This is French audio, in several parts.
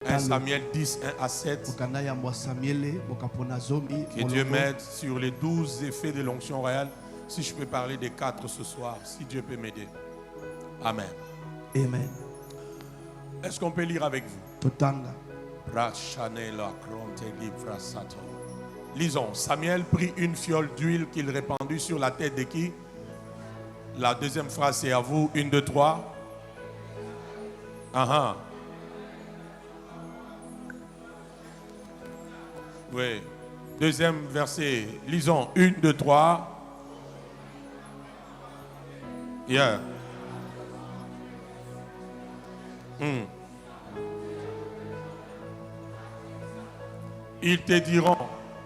1 Samuel 10, 1 à 7. Que Dieu m'aide sur les 12 effets de l'onction royale. Si je peux parler des 4 ce soir, si Dieu peut m'aider. Amen. Amen. Est-ce qu'on peut lire avec vous? Lisons. Samuel prit une fiole d'huile qu'il répandit sur la tête de qui? La deuxième phrase, c'est à vous. 1, 2, 3. Oui. Deuxième verset. Lisons. 1, 2, 3. Yeah. Ils te diront,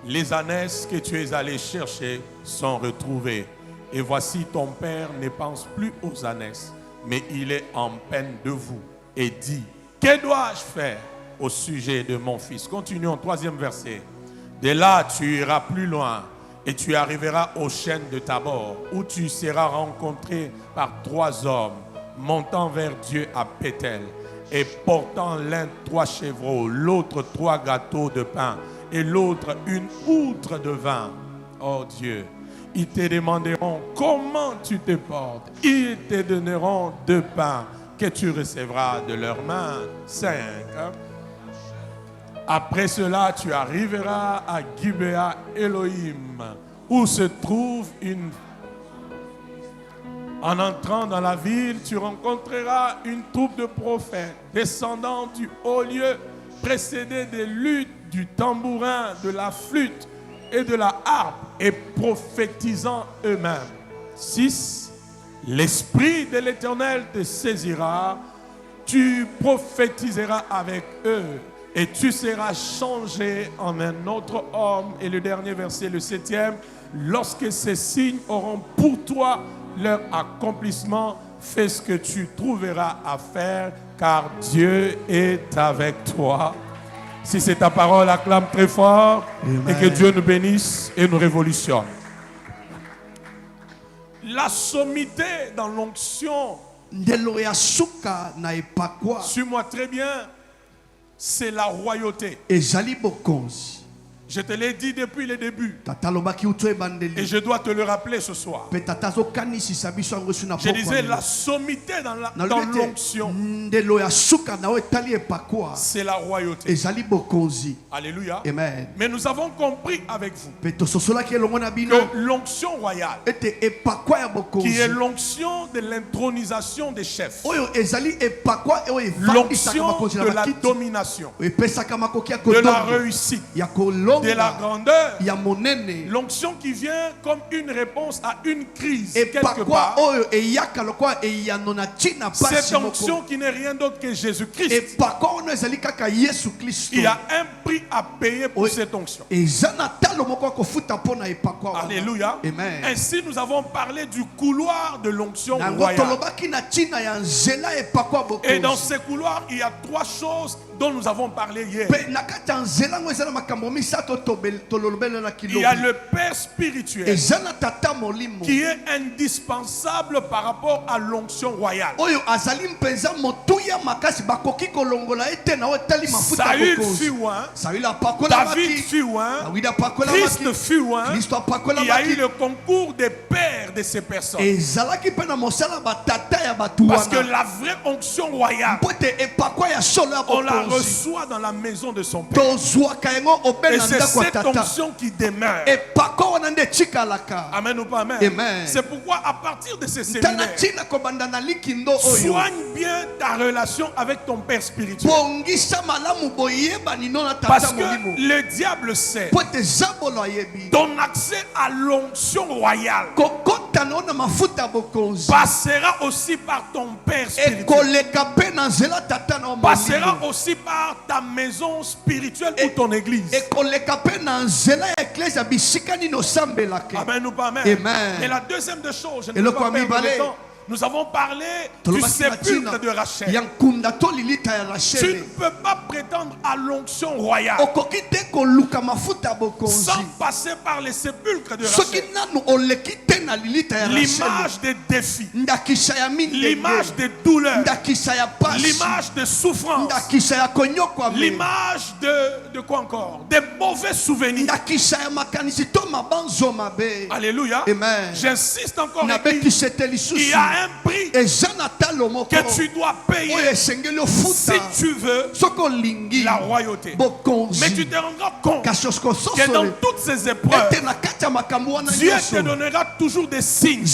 les ânesses que tu es allé chercher sont retrouvées. Et voici ton père ne pense plus aux ânesses, mais il est en peine de vous. Et dit, que dois-je faire au sujet de mon fils? Continuons, 3e verset. De là, tu iras plus loin et tu arriveras aux chênes de Tabor, où tu seras rencontré par 3 hommes montant vers Dieu à Bethel et portant l'un 3 chevreaux, l'autre 3 gâteaux de pain et l'autre une outre de vin. Oh Dieu, ils te demanderont comment tu te portes. Ils te donneront 2 pains que tu recevras de leurs mains. 5. Après cela, tu arriveras à Gibea Elohim, où se trouve une... En entrant dans la ville, tu rencontreras une troupe de prophètes descendant du haut lieu, précédés des luttes, du tambourin, de la flûte et de la harpe, et prophétisant eux-mêmes. 6. L'Esprit de l'Éternel te saisira, tu prophétiseras avec eux, et tu seras changé en un autre homme. Et le dernier verset, le 7e, lorsque ces signes auront pour toi leur accomplissement, fais ce que tu trouveras à faire, car Dieu est avec toi. Si c'est ta parole, acclame très fort. Amen. Et que Dieu nous bénisse et nous révolutionne. La sommité dans l'onction, suis-moi très bien, c'est la royauté. Je te l'ai dit depuis le début. Et je dois te le rappeler ce soir. Je disais la sommité dans l'onction. C'est la royauté. Alléluia. Amen. Mais nous avons compris avec vous que l'onction royale, qui est l'onction de l'intronisation des chefs, l'onction de la domination, de la réussite, de la grandeur, l'onction qui vient comme une réponse à une crise quelque part. Cette onction qui n'est rien d'autre que Jésus-Christ. Il y a un prix à payer pour cette onction. Alléluia. Amen. Ainsi nous avons parlé du couloir de l'onction royale. Et dans ces couloirs, il y a 3 choses dont nous avons parlé hier. Il y a le Père spirituel qui est indispensable par rapport à l'onction royale. Saül fut loin, David fut loin, Christ fut loin. Il y a eu le concours des pères de ces personnes. Parce que la vraie onction royale, on la reçoit dans la maison de son Père. Et c'est cette onction qui demeure. Amen ou pas amen? C'est pourquoi à partir de ces séminaires, soigne bien ta relation avec ton Père spirituel. Parce que le diable sait ton accès à l'onction royale passera aussi par ton Père spirituel, passera aussi par ta maison spirituelle ou ton église. Amen ou pas amen? Amen. Et la deuxième des choses, je ne peux pas perdre le temps, Nous avons parlé du sépulcre de Rachel. Tu ne peux pas prétendre à l'onction royale sans passer par les sépulcres de Rachel. L'image des défis, l'image des douleurs, l'image des souffrances, l'image de quoi encore? Des mauvais souvenirs. Alléluia. J'insiste encore. Il y a un prix que tu dois payer si tu veux la royauté. Mais tu te rendras compte que dans toutes ces épreuves, Dieu te donnera toujours des signes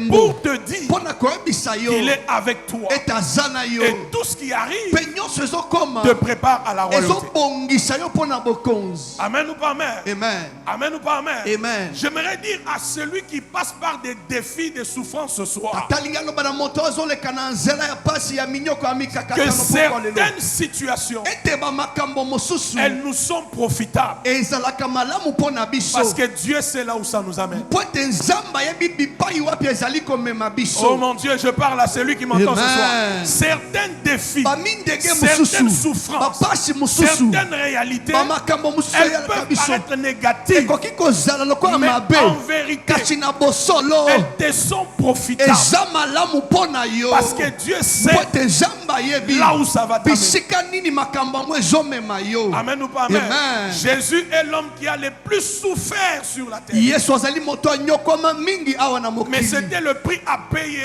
pour te dire qu'il est avec toi. Et tout ce qui arrive te prépare à la royauté. Amen ou pas amen? Amen ou pas amen? J'aimerais dire à celui qui passe par des défis, des souffrances ce soir, que certaines situations, elles nous sont profitables. Parce que Dieu sait là où ça nous amène. Oh mon Dieu, je parle à celui qui m'entend ce soir. Certains défis, certaines souffrances, certaines réalités, elles peuvent paraître négatives, mais en vérité, elles te sont profitables. Parce que Dieu sait là où ça va t'amener. Amen ou pas amen? Jésus est l'homme qui a le plus souffert sur la terre. Mais c'était le prix à payer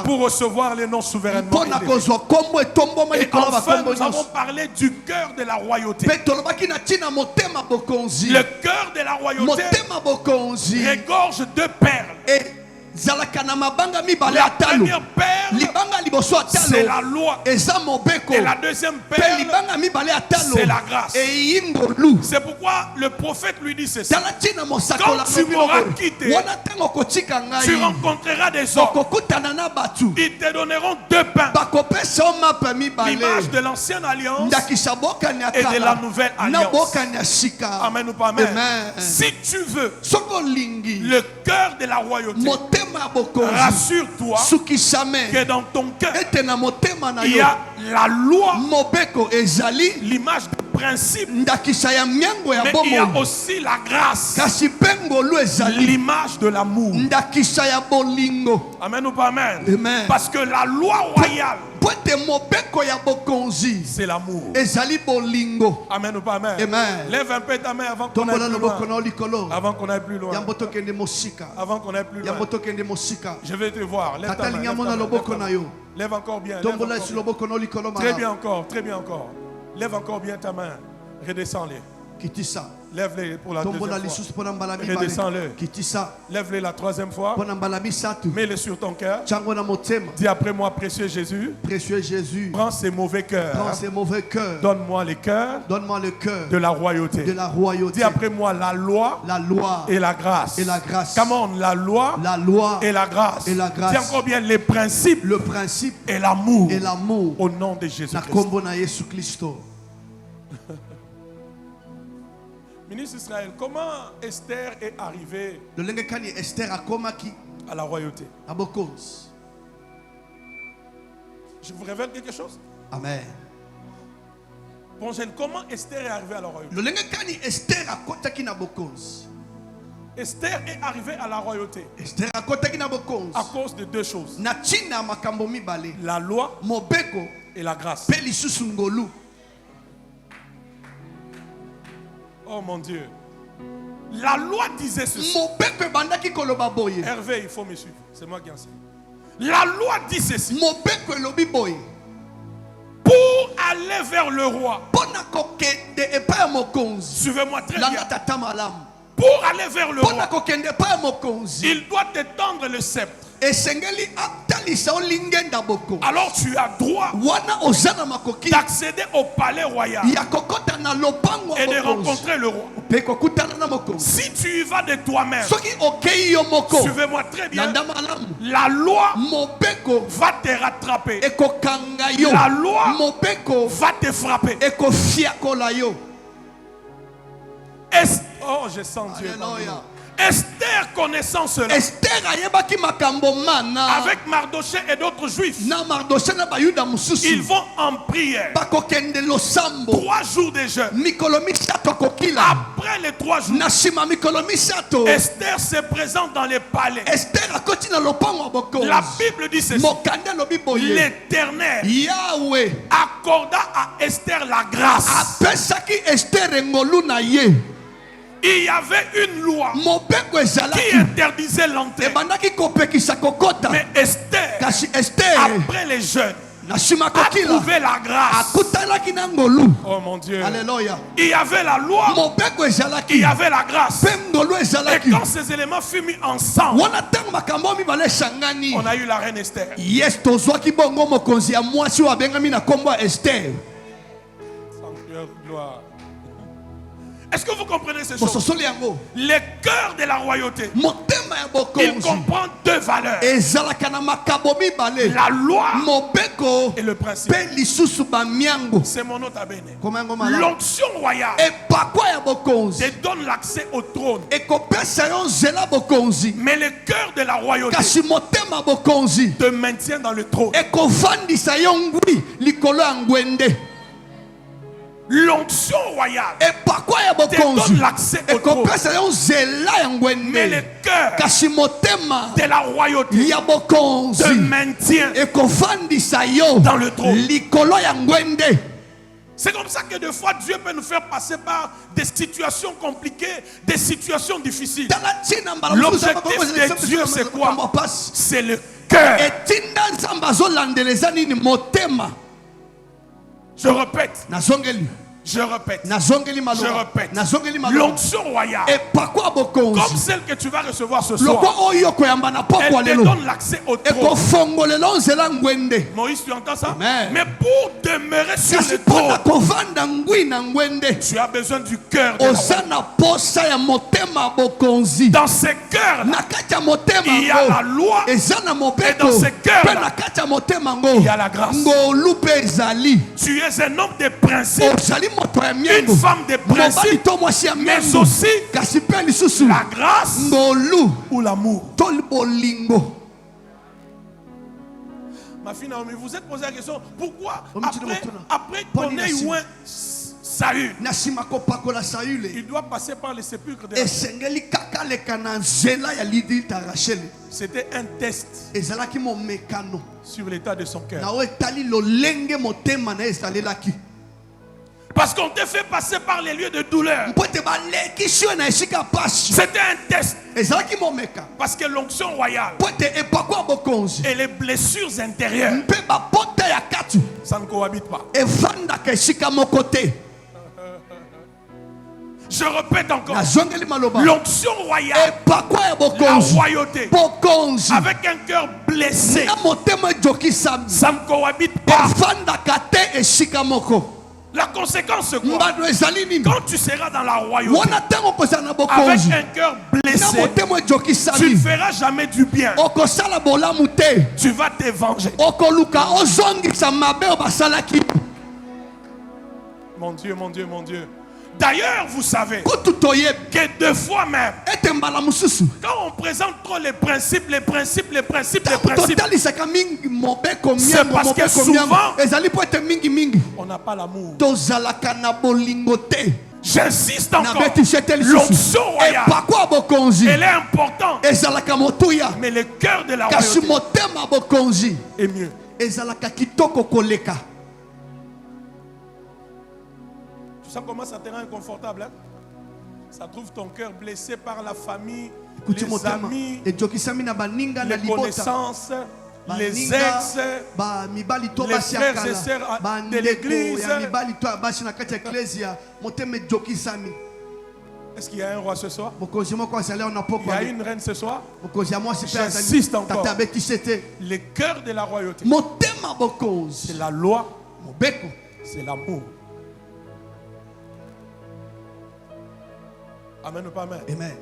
pour recevoir les noms souverainement. Et enfin, nous avons parlé du cœur de la royauté. Le cœur de la royauté regorge deux perles. La première perle, c'est la loi. Et la deuxième perle, c'est la grâce. C'est pourquoi le prophète lui dit ceci: quand tu m'auras quitté, tu rencontreras des hommes. Ils te donneront deux pains, l'image de l'ancienne alliance et de la nouvelle alliance. Amen ou pas amen? Si tu veux le cœur de la royauté, rassure-toi que dans ton cœur il y a la loi, l'image du principe, mais il y a aussi la grâce, l'image de l'amour. Amen ou pas amen? Parce que la loi royale, c'est l'amour. Amen ou pas amen? Lève un peu ta main avant qu'on aille plus loin. Avant qu'on aille plus loin. Avant qu'on aille plus loin. Je vais te voir. Lève ta main. Lève encore bien. Très bien encore. Très bien encore. Lève encore bien ta main. Redescends-les. Lève-les pour la deuxième fois. Redescends-le. Lève-les la troisième fois. Mets-les sur ton cœur. Dis après moi, précieux Jésus. Prends ces mauvais cœurs. Donne-moi les cœurs de la royauté. Dis après moi, la loi et la grâce. Come on, la loi et la grâce. Dis encore bien les principes et l'amour. Au nom de Jésus-Christ. Ministre Israël, comment Esther est arrivée à la royauté? Je vous révèle quelque chose? Amen. Bon, comment Esther est arrivée à la royauté? Esther est arrivée à la royauté à cause de deux choses: la loi et la grâce. Oh mon Dieu. La loi disait ceci. Hervé, il faut me suivre. C'est moi qui enseigne. La loi dit ceci. Pour aller vers le roi. Suivez-moi très bien. Pour aller vers le roi, il doit te tendre le sceptre. Alors tu as droit d'accéder au palais royal et de rencontrer le roi. Si tu y vas de toi-même, suivez-moi très bien, la loi va te rattraper. La loi va te frapper. Oh, je sens Dieu. Esther connaissant cela, Esther ayebaki makambo mana avec Mardoché et d'autres juifs, na Mardoché na bayuda mususu ils vont en prière. bakokende losambo 3 jours de jeûne. mikolo misato kokila. Après les 3 jours, Na shima mikolo misato Esther se présente dans les palais. Esther akoti na lopango bokonzi. La Bible dit ceci. Mokande lobi boye L'Éternel Yahweh accorda à Esther la grâce. apesaki Esther ngolu na ye. Il y avait une loi Mobeko qui ezalaki interdisait l'entrée. ebandaki kopekisa kokota. Mais Esther, Kasi Esther après les jeûnes, na shima a kokila trouvé la grâce. akutanaki na ngolu. Oh mon Dieu. Alléluia. Il y avait la loi, Mobeko il ezalaki y avait la grâce. pe ngolu Et ezalaki. quand ces éléments furent mis ensemble, Wana tango makambo mibale sangani. on a eu la reine Esther. Yes, tozwaki bongo mokonzi ya mwasi oyo abengami na kombo ya Esther. Sanctuaire de gloire. Est-ce que vous comprenez ces choses? Bososoli yango. Le cœur de la royauté, Motema ya il bokonzi comprend 2 valeurs. ezalaka na makabo mibale. La loi Mobeko et le principe. pe lisusu bamiango. C'est mon nota bene. Koma yango malamu. L'onction royale Epakwa ya bokonzi te donne l'accès au trône. ekopesa yo nzela bokonzi. Mais le cœur de la royauté Kasi motema bokonzi te maintient dans le trône. ekofandisa yo ngwi likolo ya ngwende. L'onction royale Epakwa ya te bokonzi donne l'accès au trône. ekopesa yo nzela ya Mais ngwende. le cœur Kasi motema de la royauté ya te bokonzi maintient ekofandisa yo dans le trône. likolo ya ngwende. C'est comme ça que des fois Dieu peut nous faire passer par des situations compliquées, des situations difficiles. Tala tina mbala L'objectif mususu de Dieu, c'est quoi? makambo pasi. C'est le cœur. Etinda nzambe azolandeleza nini motema. Je répète, Nazongeli je répète. nazongeli Je maloba répète. nazongeli maloba. L'onction royale, Epakwa comme bokonzi celle que tu vas recevoir ce loko soir, oyo koyamba na pokwa elle te lelo donne l'accès au trône. ekofongolela nzela ngwende. Moïse, tu entends ça? Amen. Mais pour demeurer sur Kasi le mpona trône, kovanda ngwi na ngwende tu as besoin du cœur. De la oza na posa ya motema bokonzi. Dans ces cœurs, Na kati ya motema il y a la ngo loi, eza na Et mobeko dans ce cœur-là, mpe na kati ya motema ngo il y a la grâce. ngolu mpe ezali. tu es un homme de principe, Ozali moto ya une miango femme de mobali principe, to mwasi ya mais miango. aussi Kasi mpe lisusu la grâce ngolu ou l'amour. to bolingo. Ma fille Naomi, vous êtes posé la question, pourquoi Omi, tu après, dois me après Poni qu'on ait Nassim. eu un Saül, Na nsima kopakola Saule il doit passer par le sépulcre de la... esengeli kaka leka na nzela ya lidita Rachel. C'était un test Ezalaki momekano sur l'état de son cœur. na oyo etali lolenge motema na ye ezalelaki. Parce qu'on te fait passer par les lieux de douleur. Mpo ete balekisi yo na esika pasi. C'était un test. Ezalaki momeka Parce que l'onction royale mpo ete epakwa ya bokonzi et les blessures intérieures, mpe bapota ya kati ça ne cohabite pas. evandaka esika moko te. Je répète encore, Nazongeli maloba l'onction royale, epakwa ya la bokonzi royauté, bokonzi avec un cœur blessé, na motema ejokisami ça ne cohabite pas. evandaka te esika moko. La conséquence, c'est quoi? Mbano ezali nini? Quand tu seras dans la royauté, Wana ntango okozala na avec bokonzi un cœur na blessé, motema tu ne ejokisami feras jamais du bien. okosala bolamu te. Tu vas te venger. Okoluka ozongisa mabe oyo basalaki. Mon Dieu, mon Dieu, mon Dieu. D'ailleurs, vous savez Kutu toyebi que 2 fois même, ete mbala mosusu quand on présente trop les principes, ntango totalisaka mingi mobeko C'est miango parce que mobeko souvent, miango ezali po ete mingi on n'a pas l'amour. tozalaka na bolingo te. J'insiste Na encore. beti ete lisusu L'onction royale, epakwa ya bokonzi elle est importante. ezalaka motuya Mais le cœur de la kasi royauté motema ya bokonzi est mieux. ezalaka kitoko koleka. Tu sens comment ça te rend inconfortable, hein? Ça trouve ton cœur blessé par la famille, Kuti les motema amis, ejokisami na baninga na les libota connaissances, les baninga ex, bamibali to les basi ya frères et kala sœurs de bandeko l'église. ya mibali to ya basi na kati ya eklesia motema ejokisami. Est-ce qu'il y a un roi ce soir? Mokonzi moko azali awa na Il y a pokwa une reine ce soir? mokonzi ya mwasi mpe azali J'insiste encore. tata abetisi te Le cœur de la royauté, motema bokonzi c'est la loi, mobeko c'est l'amour. Amen ou pas amen? amen.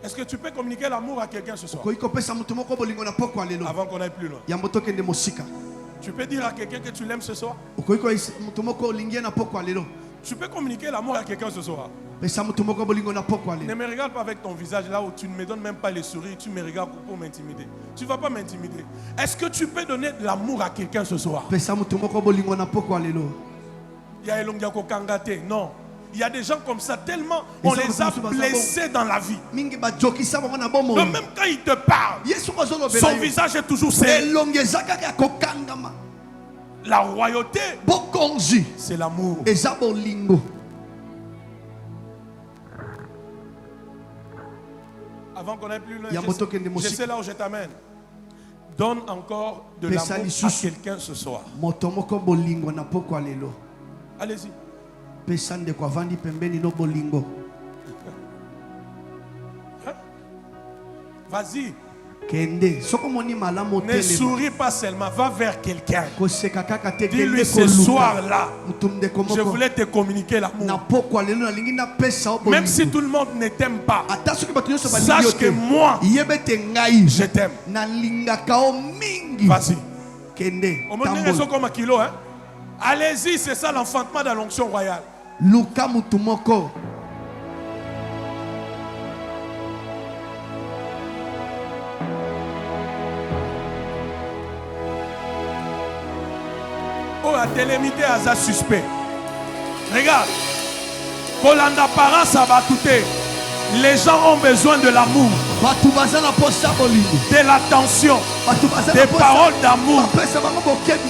Est-ce que tu peux communiquer l'amour à quelqu'un ce soir? Okoki kopesa moto moko bolingo na pokwa lelo Avant qu'on aille plus loin. yango tokende mosika. Tu peux dire à quelqu'un que tu l'aimes ce soir? Okoki koyesa moto moko olingi ye na pokwa lelo Tu peux communiquer l'amour à quelqu'un ce soir. Ne me regarde pas avec ton visage là où tu ne me donnes même pas les sourires, tu me regardes pour m'intimider. Tu ne vas pas m'intimider. Est-ce que tu peux donner de l'amour à quelqu'un ce soir? Il y a Elongiako Kangate. Non. Il y a des gens comme ça, tellement on les a blessés dans la vie. Donc même quand il te parle, son visage est toujours serré. La royauté, c'est l'amour. Avant qu'on n'ait plus loin, je sais là où je t'amène. Donne encore de l'amour à quelqu'un ce soir. Allez-y. Vas-y. Ne souris pas seulement, va vers quelqu'un. Dis-lui ce soir-là, je voulais te communiquer l'amour. Même si tout le monde ne t'aime pas, sache que moi, je t'aime. Vas-y. Allez-y, c'est ça l'enfantement de l'onction royale. Oh, à télémité à ça suspect. Regarde. Kolanda parents, ça va tout. Les gens ont besoin de l'amour, de l'attention, des paroles d'amour.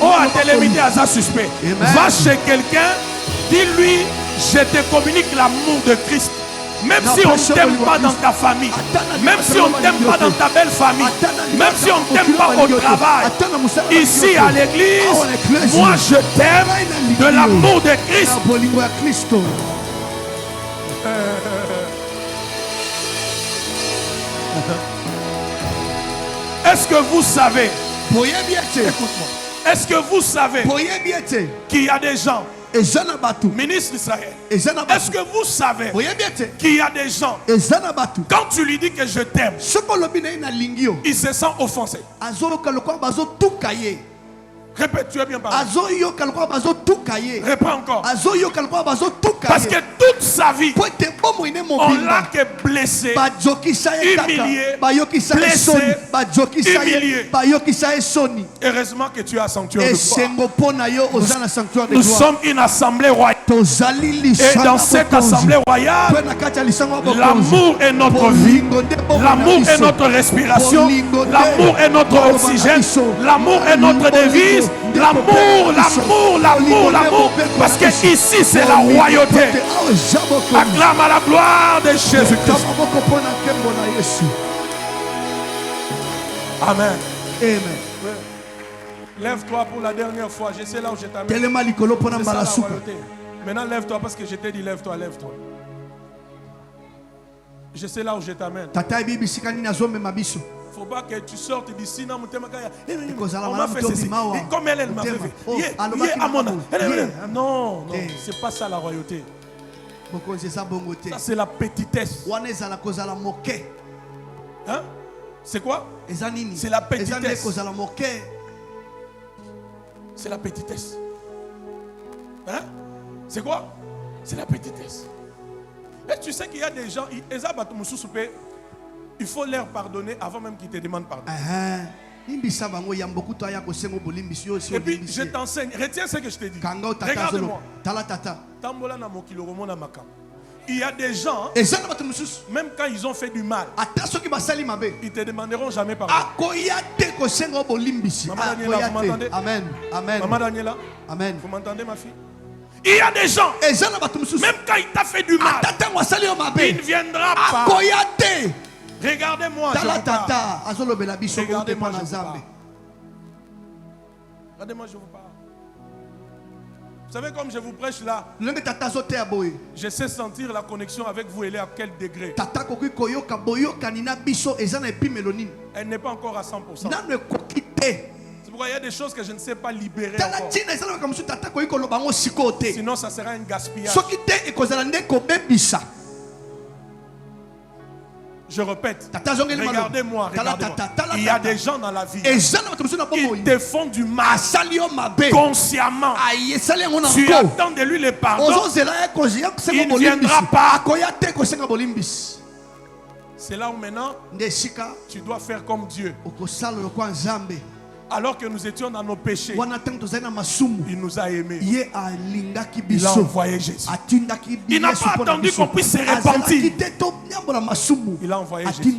Oh, à télémité à ça suspect. Va chez quelqu'un, dis-lui, je te communique l'amour de Christ. Même si on ne t'aime pas dans ta famille, même si on ne t'aime pas dans ta belle famille, même si on ne t'aime pas au travail, ici à l'église, moi je t'aime de l'amour de Christ. Est-ce que vous savez, écoute-moi, est-ce que vous savez qu'il y a des gens, ministre Israël, est-ce que vous savez qu'il y a des gens, quand tu lui dis que je t'aime, il se sent offensé? Répète, tu es bien parlé. Réponds encore. Parce que toute sa vie, on l'a que blessé, humilié, blessé, humilié. Heureusement que tu as sanctuaire de foi. Nous sommes une assemblée royale. Et dans cette assemblée royale, l'amour est notre vie, l'amour est notre respiration, l'amour est notre oxygène, l'amour est notre devise. L'amour, l'amour, l'amour, l'amour. Parce que ici c'est la royauté. Acclame à la gloire de Jésus-Christ. Amen. Amen. Lève-toi pour la dernière fois. Je sais là où je t'amène. C'est ça la royauté. Maintenant lève-toi parce que je t'ai dit lève-toi, lève-toi. Je sais là où je t'amène. Faut pas que tu sortes d'ici. On m'a fait ceci. Et comme elle m'a fait. Non, non, c'est pas ça la royauté. Ça c'est la petitesse. Hein? C'est quoi? C'est la petitesse. C'est la petitesse. Hein? C'est quoi? C'est la petitesse. Et tu sais qu'il y a des gens, il faut leur pardonner avant même qu'ils te demandent pardon. Et puis je t'enseigne, retiens ce que je te dis. Regarde-moi. Il y a des gens, même quand ils ont fait du mal, ils te demanderont jamais pardon. Maman Daniela, vous m'entendez? Amen. Amen. Maman Daniela, amen. Vous m'entendez ma fille? Il y a des gens, même quand il t'a fait du mal, il ne viendra pas. Regardez-moi, je vous parle. Regardez-moi, je vous parle. Regardez-moi, je vous parle. Vous savez, comme je vous prêche là, je sais sentir la connexion avec vous. Elle est à quel degré? Elle n'est pas encore à 100%. C'est pourquoi il y a des choses que je ne sais pas libérer encore. Sinon, ça sera un gaspillage. Je répète, regardez-moi, regardez-moi. Il y a des gens dans la vie qui te font du mal consciemment. Tu attends de lui le pardon. Il ne viendra pas. C'est là où maintenant tu dois faire comme Dieu. Alors que nous étions dans nos péchés, il nous a aimés. Il a envoyé Jésus. Il n'a pas attendu qu'on puisse se repentir. Il a envoyé Jésus.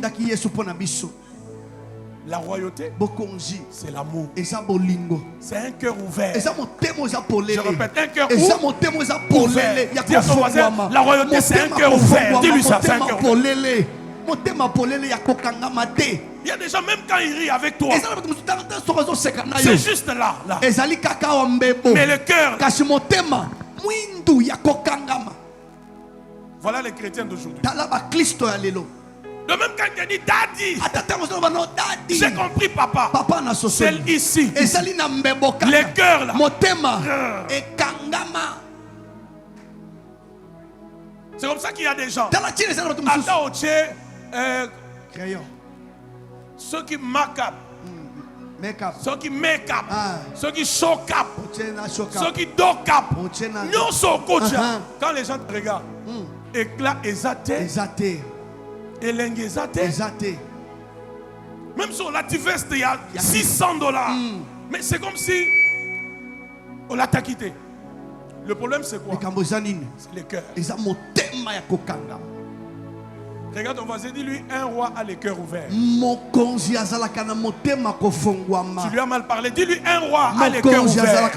La royauté, c'est l'amour. C'est un cœur ouvert. Je répète, un cœur ouvert. Dis à ton voisin, la royauté, c'est un cœur ouvert. Dis-lui ça, c'est un cœur ouvert. Il y a des gens, même quand ils rient avec toi, c'est juste là. Mais le cœur, voilà les chrétiens d'aujourd'hui. De même quand il dit Daddy, j'ai compris papa. C'est ici. Le cœur là. C'est comme ça qu'il y a des gens. Ceux qui make-up, ceux qui make-up, ceux qui show-up, ceux qui do-up. Nous sommes coach. Quand les gens te regardent, éclat exaté, élengue exaté. Même sur la veste, il y a $600. Mais c'est comme si on l'a quitté. Le problème c'est quoi? C'est le cœur. Regarde ton voisin, dis-lui, un roi a le cœur ouvert. Tu lui as mal parlé, dis-lui, un roi a le cœur ouvert.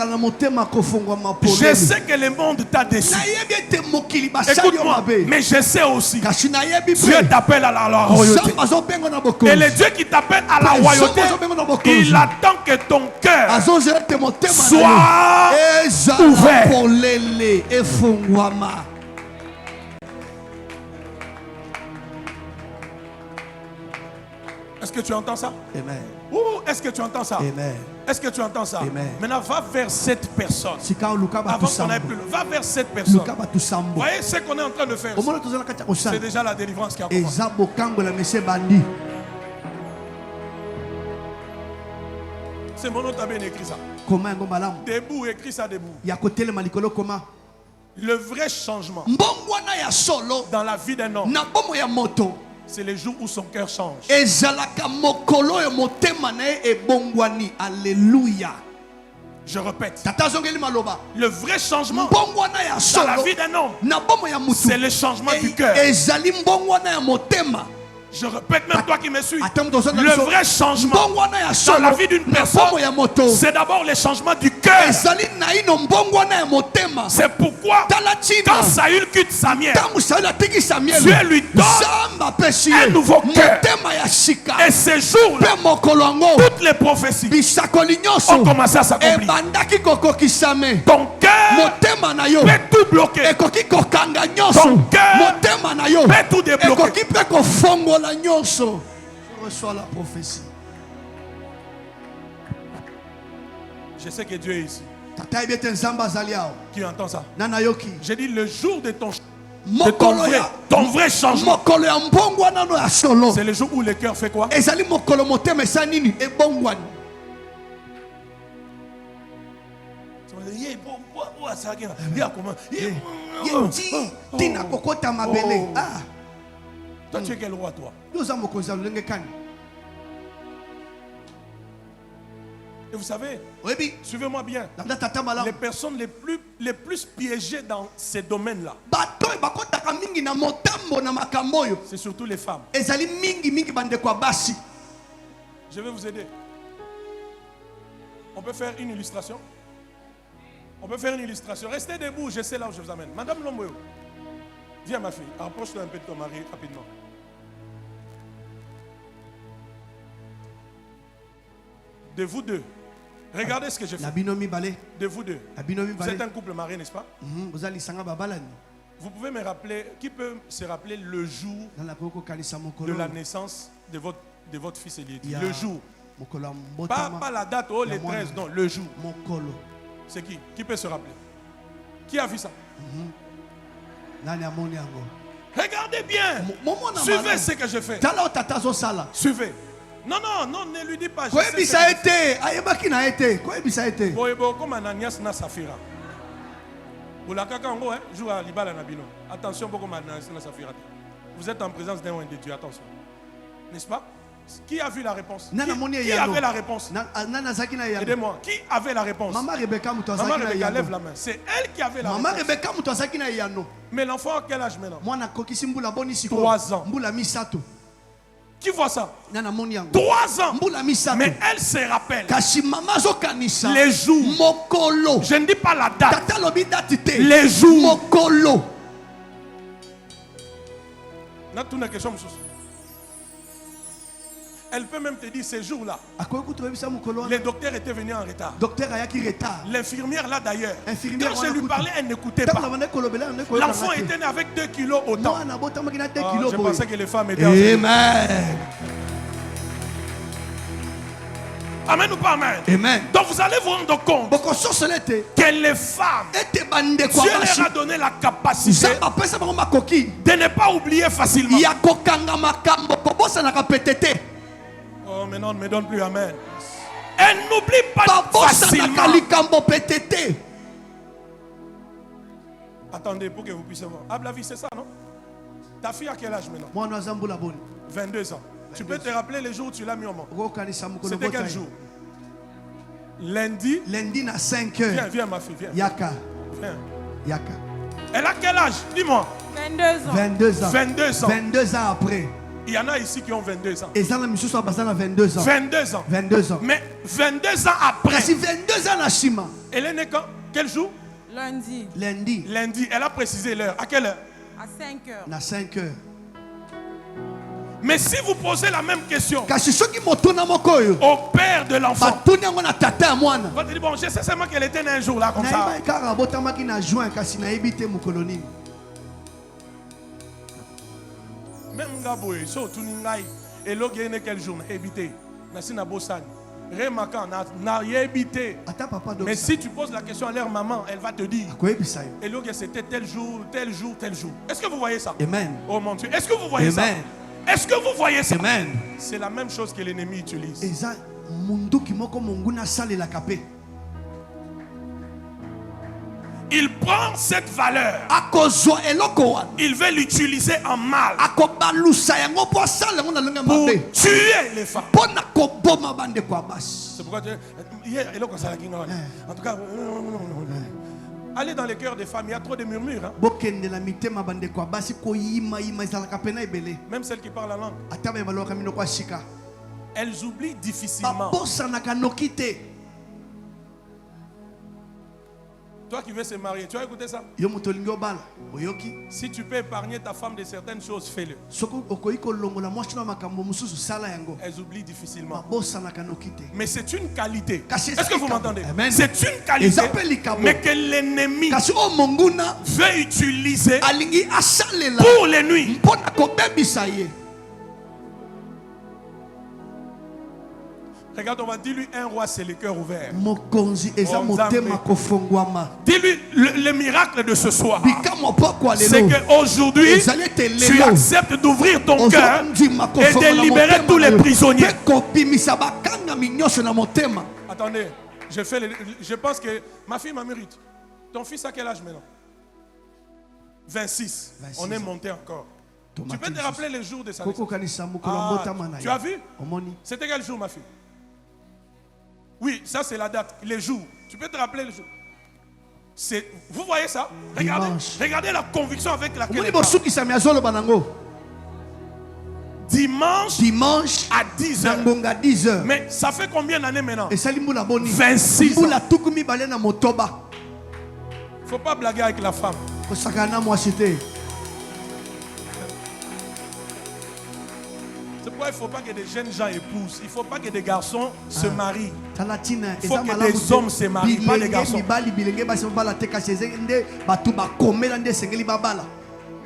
Je sais que le monde t'a déçu. Écoute-moi, mais je sais aussi, Dieu t'appelle à la royauté. Et le Dieu qui t'appelle à la royauté, il attend que ton cœur soit ouvert. Est-ce que tu entends ça? Amen. Est-ce que tu entends ça? Amen. Est-ce que tu entends ça? Amen. Maintenant, va vers cette personne. Avant qu'on aille plus loin, va vers cette personne. Vous voyez ce qu'on est en train de faire? C'est déjà la délivrance qui a commencé. C'est mon nom, tu as bien écrit ça. Debout, écris ça debout. Le vrai changement dans la vie d'un homme, c'est le jour où son cœur change. Alléluia. Je répète. Le vrai changement dans la vie d'un homme, c'est le changement du cœur. Je répète, même toi qui me suis, le vrai changement dans la vie d'une personne, c'est d'abord le changement du cœur. C'est pourquoi quand Saül quitte Samuel, Dieu lui donne un nouveau cœur. Et ces jours-là, toutes les prophéties ont commencé à s'accomplir. Ton cœur peut tout bloquer. Ton cœur peut tout débloquer. Je reçois la prophétie. Je sais que Dieu est ici. Qui entend ça? J'ai dit le jour de ton vrai changement. C'est le jour où le cœur fait quoi? Toi, tu es quel roi, toi? Et vous savez, suivez-moi bien, les personnes les plus piégées dans ces domaines-là, c'est surtout les femmes. Je vais vous aider. On peut faire une illustration. Restez debout, je sais là où je vous amène. Madame Lomboyo, viens ma fille, approche-toi un peu de ton mari rapidement. De vous deux, regardez ce que je fais. De vous deux, vous êtes un couple marié, n'est-ce pas? Vous pouvez me rappeler, qui peut se rappeler le jour de la naissance de votre fils Eliédi? Le jour. Pas la date, les 13, non, le jour. C'est qui? Qui peut se rappeler? Qui a vu ça? Regardez bien. Suivez ce que je fais. Suivez. Non, non, non, ne lui dis pas. Quoi bisa été? Ayebaki na été. Quoi bisa été? Boyebo comme Ananias na Safira. Boulaka kango hein, joue à Libala Nabino. Attention beaucoup Ananias na Safira. Vous êtes en présence d'un de Dieu, attention. N'est-ce pas? Qui a vu la réponse? Qui avait la réponse? Aidez-moi. Qui avait la réponse? Maman Rebecca, lève la main. C'est elle qui avait la réponse. Mais l'enfant a quel âge maintenant? 3 ans. Qui voit ça? 3 ans. Mais elle se rappelle les jours. Je ne dis pas la date. Les jours. Elle peut même te dire ces jours-là. Les docteurs étaient venus en retard. L'infirmière là d'ailleurs. Quand je lui parlais, elle n'écoutait pas. L'enfant était né avec 2 kilos au temps. Je pensais que les femmes étaient Amen. Amen ou pas amen? Amen. Donc vous allez vous rendre compte que les femmes, Dieu leur a donné la capacité de ne pas oublier facilement. Oh, mais non, ne me donne plus amen. Elle n'oublie pas facilement. Attendez pour que vous puissiez voir. Ablavi, c'est ça, non? Ta fille a quel âge maintenant? 22 ans. Tu peux te rappeler les jours où tu l'as mis au monde? C'était quel jour? Lundi. Lundi à 5 heures. Viens, viens ma fille, viens. Yaka. Viens. Yaka. Elle a quel âge? Dis-moi. 22 ans. 22 ans. 22 ans. 22 ans après. Il y en a ici qui ont 22 ans. Et ça, la mission soit basée à 22 ans. 22 ans. 22 ans. Mais 22 ans après. Si 22 ans, la chima. Elle est née quand? Quel jour? Lundi. Lundi. Lundi. Elle a précisé l'heure. À quelle heure? À 5 heures. À 5 heures. Mais si vous posez la même question au père de l'enfant, va te dire, bon, je sais seulement qu'elle était née un jour là comme ça. Même Gaboé, so tu n'ailles et l'autre est né quel jour? Habité. Nasi na bossani. Remarquant, n'a habité. Mais si tu poses la question à leur maman, elle va te dire. Et l'autre c'était tel jour, tel jour, tel jour. Est-ce que vous voyez ça? Amen. Oh mon Dieu, est-ce que vous voyez ça? Est-ce que vous voyez ça? Amen. C'est la même chose que l'ennemi utilise. Il prend cette valeur. Il veut l'utiliser en mal. Pour tuer les femmes. C'est pourquoi en tout cas, allez dans les cœurs des femmes, il y a trop de murmures. Hein? Même celles qui parlent la langue. Elles oublient difficilement. Toi qui veux se marier, tu as écouté ça? Si tu peux épargner ta femme de certaines choses, fais-le. Elles oublient difficilement. Mais c'est une qualité. Est-ce que vous m'entendez? C'est une qualité, mais que l'ennemi veut utiliser pour les nuits. Regarde, on va dire lui un roi, c'est le cœur ouvert. Dis-lui le miracle de ce soir. C'est qu'aujourd'hui, tu acceptes d'ouvrir ton cœur et de libérer tous les prisonniers. Attendez, je pense que ma fille m'a mérite. Ton fils a quel âge maintenant? 26. On est monté encore. Tu peux te rappeler les jours de sa naissance? Tu as vu? C'était quel jour, ma fille? Oui, ça c'est la date, les jours. Tu peux te rappeler les jours. Vous voyez ça? Regardez la conviction avec laquelle dimanche à 10h. Mais ça fait combien d'années maintenant? 26 ans. Il ne faut pas blaguer avec la femme. C'est pourquoi il ne faut pas que des jeunes gens épousent. Il ne faut pas que des garçons se marient. Il faut que des hommes se marient, pas des garçons.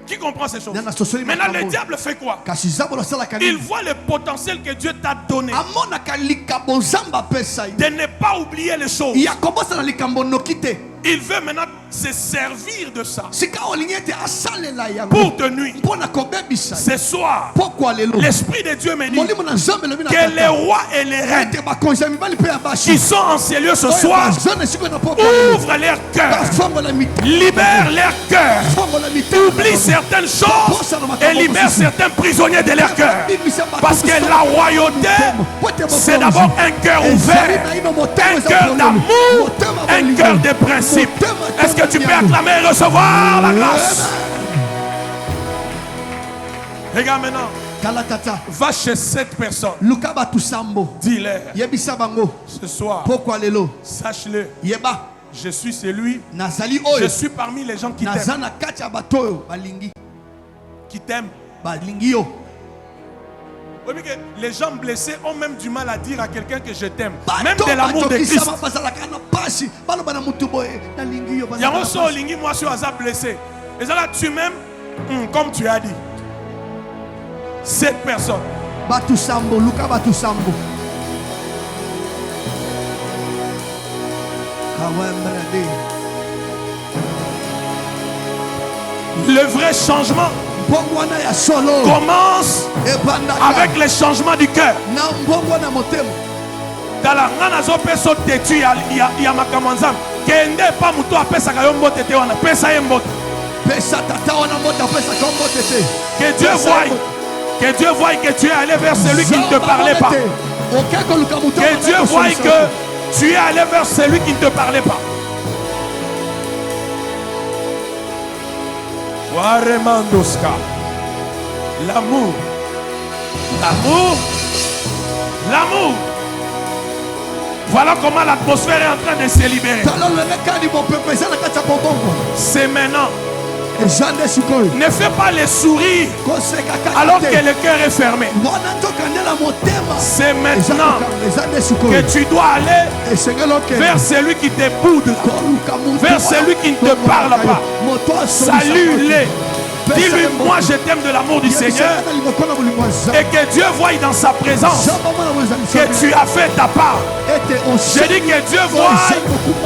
Qui comprend ces choses? Maintenant, le diable fait quoi? Il voit le potentiel que Dieu t'a donné de ne pas oublier les choses. Il veut maintenant se servir de ça sika olingi ete asalela yango pour te nuire. mpona kobebisa Ce soir, pokwa lelo l'Esprit de Dieu me dit molimo na nzambe elobi na que les tata rois et les reines ete bakonzi ya mibali mpe ya basi qui sont en ces lieux ce oyo soir bazana esika na pokwa lelo ouvrent leur cœur, bafongola mitema libèrent leur cœur, bafongola mitema oublie certaines choses et libère certains prisonniers de leur cœur. Parce que la royauté, c'est d'abord un cœur ouvert, un cœur d'amour, un cœur de principe. Est-ce que tu peux acclamer et recevoir la grâce? Regarde maintenant, tala tata va chez cette personne, luka bato sambo dis-leur, yebisa bango ce soir, pokwa lelo sache-le, yeba je suis celui, nazali je oyo suis parmi les gens qui naza t'aiment, na kati ya bato oyo balingi balingi yo. Oui, mais que les gens blessés ont même du mal à dire à quelqu'un que je t'aime, même de l'amour de Christ. Il y a un seul lingi, moi je suis blessé. Et ça là, tu m'aimes comme tu as dit. Cette personne. Batu sambo, Luka batu sambo. Le vrai changement commence avec le changement du cœur. Dans la ngana peso tetu ya makamanzam kende pa muto apesa ka yombo tete wana pesa yembo pesa tata wana mota pesa kombo tete. Que Dieu voie que tu es allé vers celui qui ne te parlait pas. Que Dieu voie que tu es allé vers celui qui ne te parlait pas. Waremandoska. L'amour. L'amour. L'amour. Voilà comment l'atmosphère est en train de se libérer. C'est maintenant. Ne fais pas les sourires alors que le cœur est fermé. C'est maintenant que tu dois aller vers celui qui te boude, vers celui qui ne te parle pas. Salue-les. Dis-lui, moi je t'aime de l'amour du Seigneur, et que Dieu voie dans sa présence que tu as fait ta part. Je dis que Dieu voie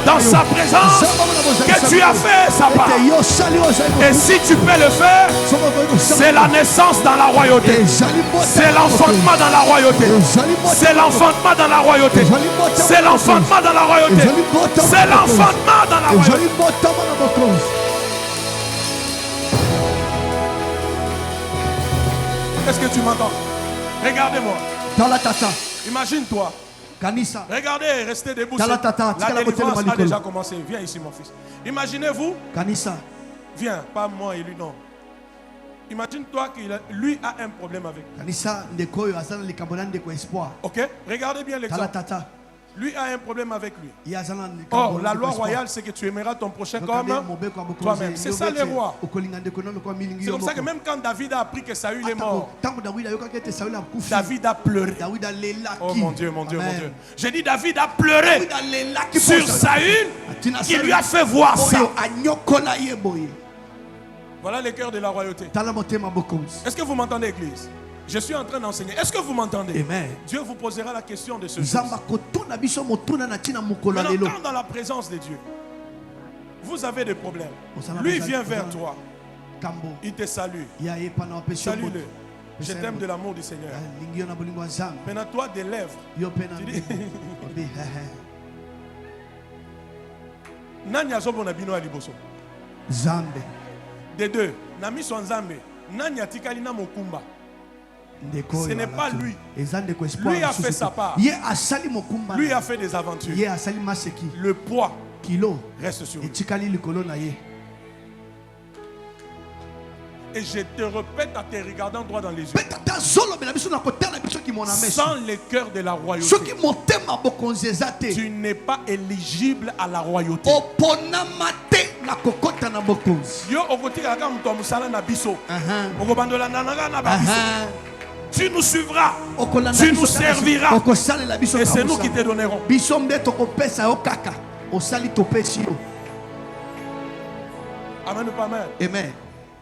dans sa présence que tu as fait sa part. Et si tu peux le faire, c'est la naissance dans la royauté. C'est l'enfantement dans la royauté. C'est l'enfantement dans la royauté. C'est l'enfantement dans la royauté. C'est l'enfantement dans la royauté. Est-ce que tu m'entends? Regardez-moi. Imagine-toi. Regardez, restez debout. La délivrance a déjà commencé. Viens ici, mon fils. Imaginez-vous. Viens, pas moi et lui, non. Imagine-toi qu'il lui a un problème avec. Ok? Regardez bien l'exemple. Lui a un problème avec lui. Or, la loi royale, c'est que tu aimeras ton prochain comme toi-même. C'est ça les rois. C'est comme ça que même quand David a appris que Saül est mort, David a pleuré. Oh mon Dieu, mon Dieu, mon Dieu. J'ai dit David a pleuré sur Saül qui lui a fait voir ça. Voilà le cœur de la royauté. Est-ce que vous m'entendez, Église? Je suis en train d'enseigner. Est-ce que vous m'entendez? Amen. Dieu vous posera la question de ce jour. Maintenant, quand dans la présence de Dieu, vous avez des problèmes, lui vient vers toi, il te salue. Salue-le. Je t'aime de l'amour du Seigneur. Maintenant, toi, des lèvres, tu dis Nani azobona bino aliboso. Zambe. Des deux, Nami son Zambe, Nani atikali na mokumba. Ce n'est pas lui. Lui a fait sa part. Lui a fait des aventures. Le poids reste sur lui. Et je te répète en te regardant droit dans les yeux. Sans le cœur de la royauté, tu n'es pas éligible à la royauté. Tu nous suivras, tu nous serviras, et c'est nous qui te donnerons. Amen ou pas amen? Amen.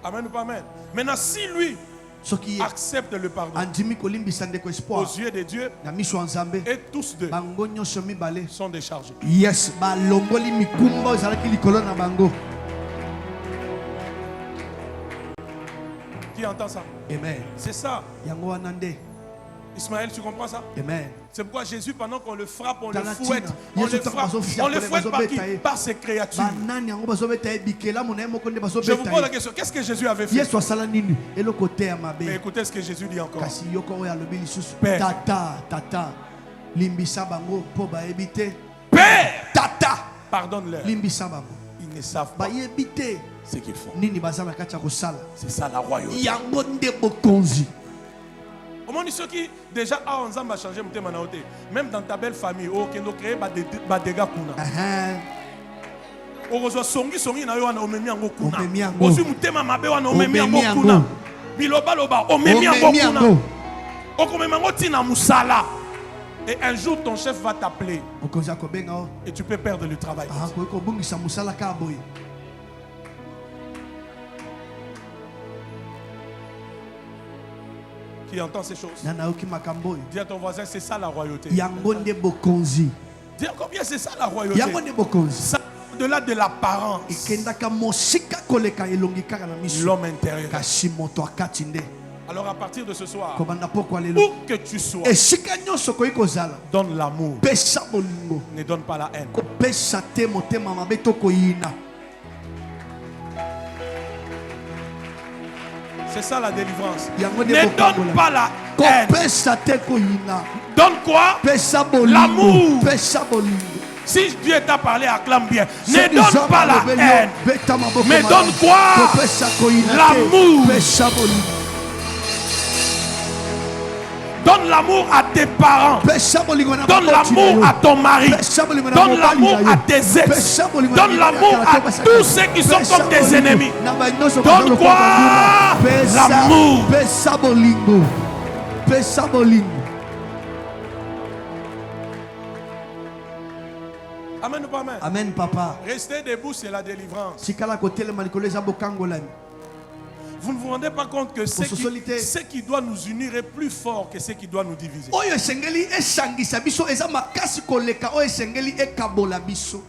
Amen ou pas amen? Maintenant, si lui, soki accepte le pardon andimi kolimbisa ndeko aux espoir yeux de Dieu, na miso ya Nzambe et tous deux bango nyonso mibale sont déchargés. yes balongoli mikumba ezalaki likolo na bango. Qui entend ça? Amen. C'est ça. Yango wana nde. Ismaël, tu comprends ça? Amen. C'est pourquoi Jésus, pendant qu'on le frappe, on le Talatina. fouette. On le frappe. On le fouette par qui? Par ses créatures. Banani yango bazobeta bikela mona moko nde Je vous bazobeta. pose la question, qu'est-ce que Jésus avait fait? Yesu asala nini eloko te ya Mais mabe. écoutez ce que Jésus dit encore. Kasi yoko oyo alobi lisusu Père. tata limbisa bango po bayebi te. Père, Tata pardonne-leur. limbisa bango Ils ne savent pas bayebi te ce qu'ils font. nini baza na kati ya kosala. C'est ça la royauté. Yango nde bokonzi. Comment dit ceux qui déjà a ensemble changé mon manaoté. Même dans ta belle famille, oh, qui nous crée des dégâts kuna. O rezo songi na yo wana omemi yango kuna. Omemi yango. Osu mutema mabe wana omemi yango Omemi yango. kuna. Biloba loba omemi yango Omemi kuna. yango. Okomemi yango tina musala. Et un jour ton chef va t'appeler Okonza kobenga o. et tu peux perdre le travail. Ko ko bungisa musala ka boy. Qui entend ces choses? Nana oki makambo. Dis à ton voisin, c'est ça la royauté. Yango nde bokonzi. Dis combien c'est ça la royauté. Yango nde bokonzi. Ça, au-delà de l'apparence, Ikendaka mosika koleka elongi kaka na miso. l'homme intérieur. Kasi moto akati nde. Alors à partir de ce soir, Kobanda poko lelo. où que tu sois, Esika nyonso koyi kozala. donne l'amour, Pesa bolingo. ne donne pas la haine. Kopesa te motema mabe to koyina. C'est ça la délivrance. Yango nde Ne bokambola. donne pas la haine. Kopesa te koyina. Donne quoi? Pesa bolingo. L'amour. Pesa bolingo. Si Dieu t'a parlé, acclame bien. Ne Soki donne Nzambe pas la alobeli yo, haine. beta maboko Mais malamu. donne quoi? Kopesa koyina te. L'amour. Pesa bolingo. Donne l'amour à tes parents. Pesa bolingo na Donne bakoti na l'amour yo. à ton mari. Pesa bolingo na Donne mobali l'amour na yo. à tes ex. Pesa bolingo na Donne mibali l'amour ya à kala te tous ceux qui sont Pesa comme tes bolingo ennemis. na banyonso Donne bazalo quoi? kobanduma. Pesa- L'amour. Pesa bolingo. Pesa bolingo. Amen ou pas amen? Amen papa. Restez debout, c'est la délivrance. Sikala kotelema likolo eza bokangolami. Vous ne vous rendez pas compte que ce Socialité. qui doit nous unir est plus fort que ce qui doit nous diviser. Oyo esengeli esangisa biso eza makasi koleka oyo esengeli ekabola biso.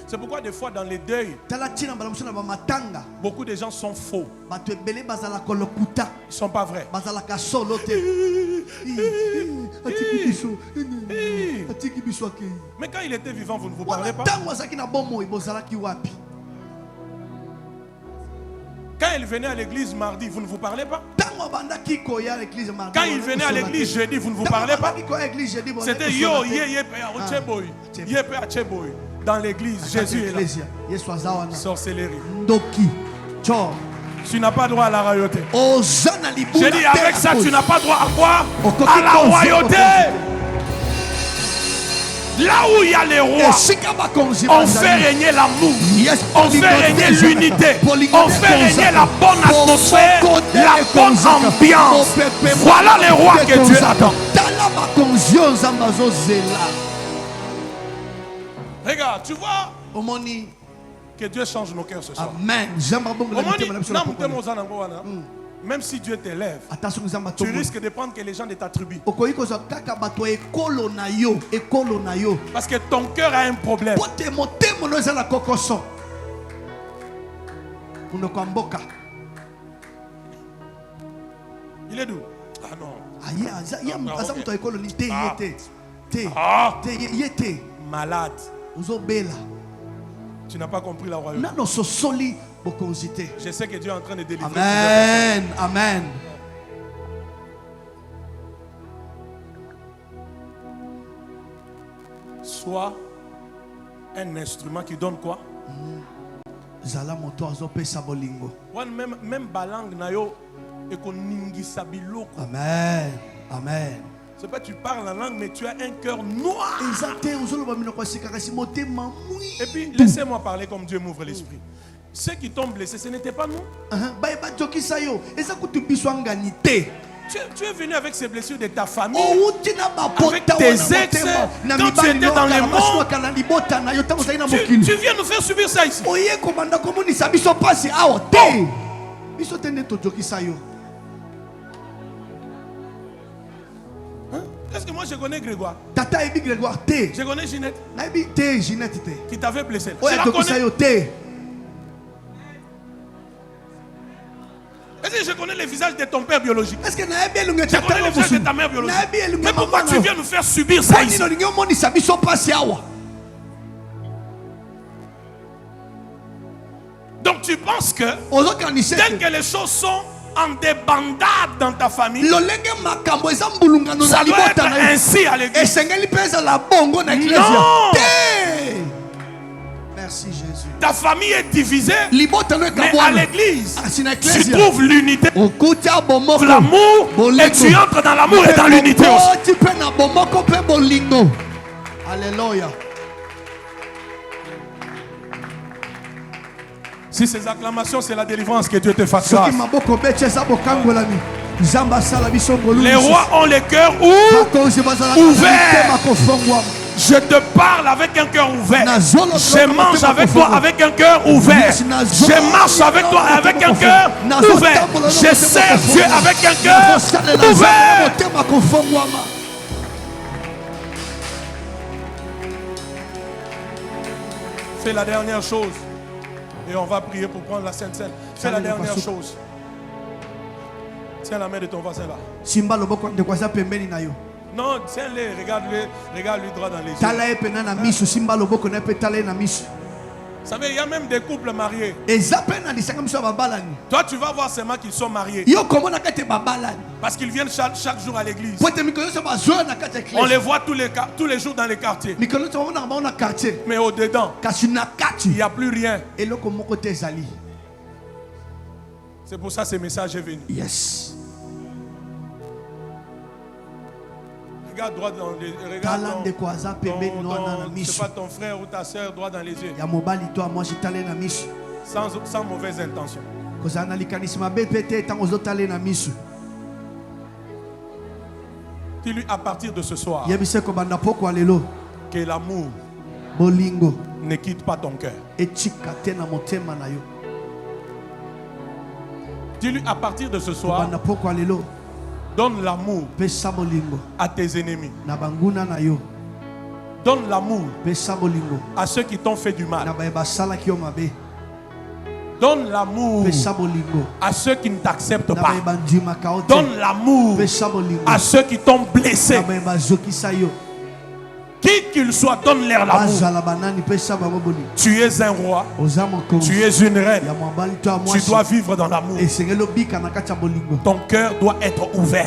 C'est pourquoi des fois dans les deuils, Tala tina bala muso na ba matanga. beaucoup de gens sont faux. Bato ebele bazala kolokuta. Ils ne sont pas vrais. Bazala ka solo te. Atiki biso. Atiki biso akei. Mais quand il était vivant, vous ne vous parlez pas. Tango azaki na bomo ibozala ki wapi. Quand il venait à l'église mardi, vous ne vous parlez pas. Tango bandaki koya l'église mardi. Quand il venait à l'église jeudi, vous ne vous parlez pas. C'était yo, ye, boy. Dans l'église, Jésus est là. Sorcellerie. Ndoki. Cho. Tu n'as pas droit à la royauté. Ozana libuna. J'ai dit avec ça, tu n'as pas droit à quoi? Okoki À la konzo, royauté. Là où il y a les rois, on fait régner l'amour, on fait régner l'unité, on fait régner la bonne atmosphère, la bonne ambiance. Voilà les rois que Dieu attend. Regarde, tu vois que Dieu change nos cœurs ce soir. Amen. Même si Dieu t'élève, tu risques de prendre que les gens de ta tribu. Parce que ton cœur a un problème. Il est d'où? Ah non. Malade. Tu n'as pas compris la royauté. Je sais que Dieu est en train de délivrer. Amen. Amen. Sois un instrument qui donne quoi? Même balang na yo ekoningisa biloko. Amen. Amen. C'est pas tu parles la langue mais tu as un cœur noir. Et puis laissez-moi parler comme Dieu m'ouvre l'esprit. Ceux qui t'ont blessé, ce n'était pas nous. Tu es venu avec ces blessures de ta famille, avec tes ex, quand tu étais dans le monde. Tu viens nous faire subir ça ici. Hein? Est-ce que moi je connais Grégoire? Je connais Ginette qui t'avait blessé. Je la connais. Est-ce que je connais le visage de ton père biologique? Je connais le visage de ta mère biologique. Mais pourquoi tu viens nous faire subir ça ici? Donc tu penses que dès que les choses sont en débandade dans ta famille, ça doit être ainsi à l'église. Non! Merci Jésus. Ta famille est divisée, mais à l'église, tu trouves l'unité, l'amour, et tu entres dans l'amour et dans l'unité aussi. Alléluia. Si ces acclamations, c'est la délivrance que Dieu te fasse grâce. Les rois ont les cœurs ouverts. Je te parle avec un cœur ouvert. Je mange avec toi avec un cœur ouvert. Je marche avec toi avec un cœur ouvert. Je sers Dieu avec un cœur ouvert. Fais la dernière chose. Et on va prier pour prendre la Sainte Seine. Fais la dernière chose. Tiens la main de ton voisin là. Non, tiens-le, regarde-lui droit dans les yeux. Vous savez, il y a même des couples mariés. Toi, tu vas voir seulement qu'ils sont mariés. Parce qu'ils viennent chaque jour à l'église. On les voit tous les jours dans les quartiers. Mais au-dedans, il n'y a plus rien. C'est pour ça que ce message est venu. Yes. Regarde droit dans les yeux. Regarde c'est pas ton frère ou ta soeur droit dans les yeux. Sans mauvaise intention. Dis-lui à partir de ce soir que l'amour ne quitte pas ton cœur. Dis-lui à partir de ce soir, donne l'amour à tes ennemis. Donne l'amour à ceux qui t'ont fait du mal. Donne l'amour à ceux qui ne t'acceptent pas. Donne l'amour à ceux qui t'ont blessé. Qui qu'ils soient, donne-leur l'amour. Tu es un roi. Tu es une reine. Tu dois vivre dans l'amour. Ton cœur doit être ouvert.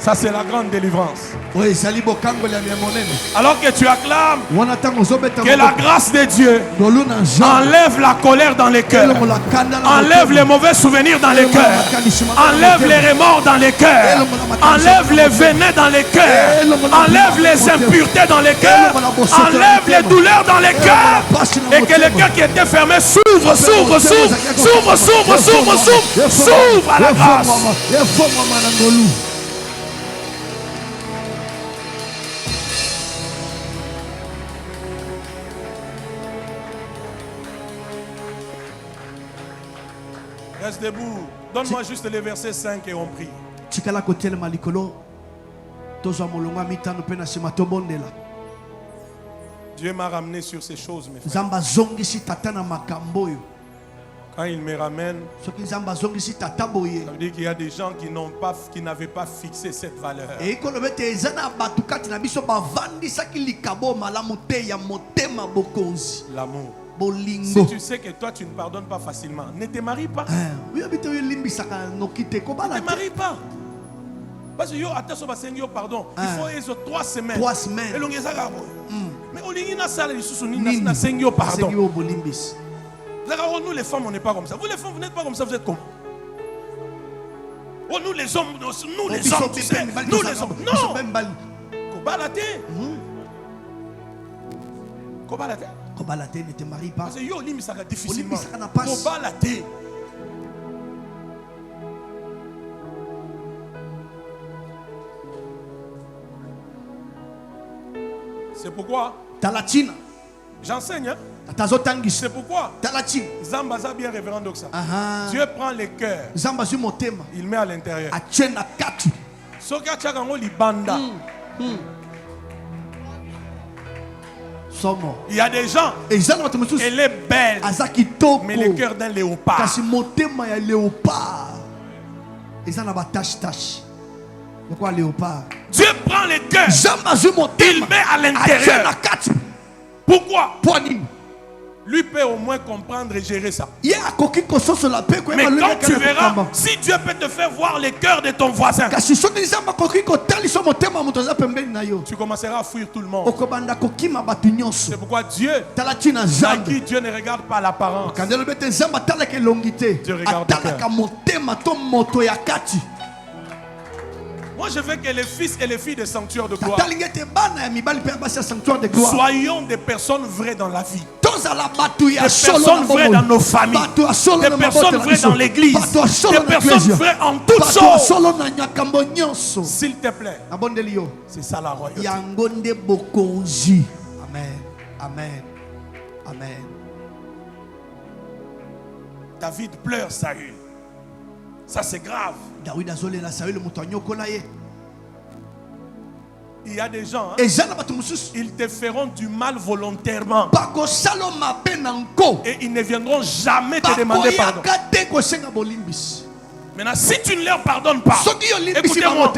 Ça, c'est la grande délivrance. Alors que tu acclames que la grâce de Dieu enlève la colère dans les cœurs, enlève les mauvais souvenirs dans les cœurs, enlève les remords dans les cœurs, enlève les venins dans les cœurs, enlève les impuretés dans les cœurs, enlève les douleurs dans les cœurs, et que le cœur qui était fermé s'ouvre, s'ouvre, s'ouvre, s'ouvre, s'ouvre, s'ouvre, s'ouvre, s'ouvre à la grâce. Reste debout. Donne-moi juste les versets 5 et on prie. Dieu m'a ramené sur ces choses, mes frères. Quand il me ramène, ça veut dire qu'il y a des gens qui n'avaient pas fixé cette valeur. L'amour. Si tu sais que toi tu ne pardonnes pas facilement, ne te marie pas. Ne te marie pas. Parce que yo pardon, il faut 3 semaines. 3 semaines. Mais au lieu de pardon. Nous les femmes on n'est pas comme ça. Vous les femmes vous n'êtes pas comme ça, vous êtes comment? Oh, nous les hommes, nous les hommes, tu sais, nous les hommes. Non. Kobalate. Kobalate. Kobalate ne te marie pas. Parce que yo limi ça difficilement. Kobalate. C'est pourquoi Talatina. j'enseigne. Hein? C'est pourquoi Zambaza bien révérend donc ça. Dieu prend les cœurs. Il met à l'intérieur. Soka tchakango libanda. Il y a des gens, elle est belle, mais le cœur d'un léopard. Dieu prend les cœurs, il met à l'intérieur. Pourquoi? Lui peut au moins comprendre et gérer ça. Mais quand tu verras, si Dieu peut te faire voir les cœurs de ton voisin, tu commenceras à fuir tout le monde. C'est pourquoi Dieu, à qui Dieu ne regarde pas l'apparence, Dieu regarde le cœur. Moi je veux que les fils et les filles des sanctuaires de gloire soyons des personnes vraies dans la vie. Des personnes vraies dans nos familles. Des personnes vraies dans l'église. Des personnes vraies en toutes choses. S'il te plaît. C'est ça la royauté. Amen. Amen. Amen. David pleure Saül. Ça c'est grave. Il y a des gens, hein, ils te feront du mal volontairement. Et ils ne viendront jamais te demander pardon. Maintenant, si tu ne leur pardonnes pas, écoutez-moi,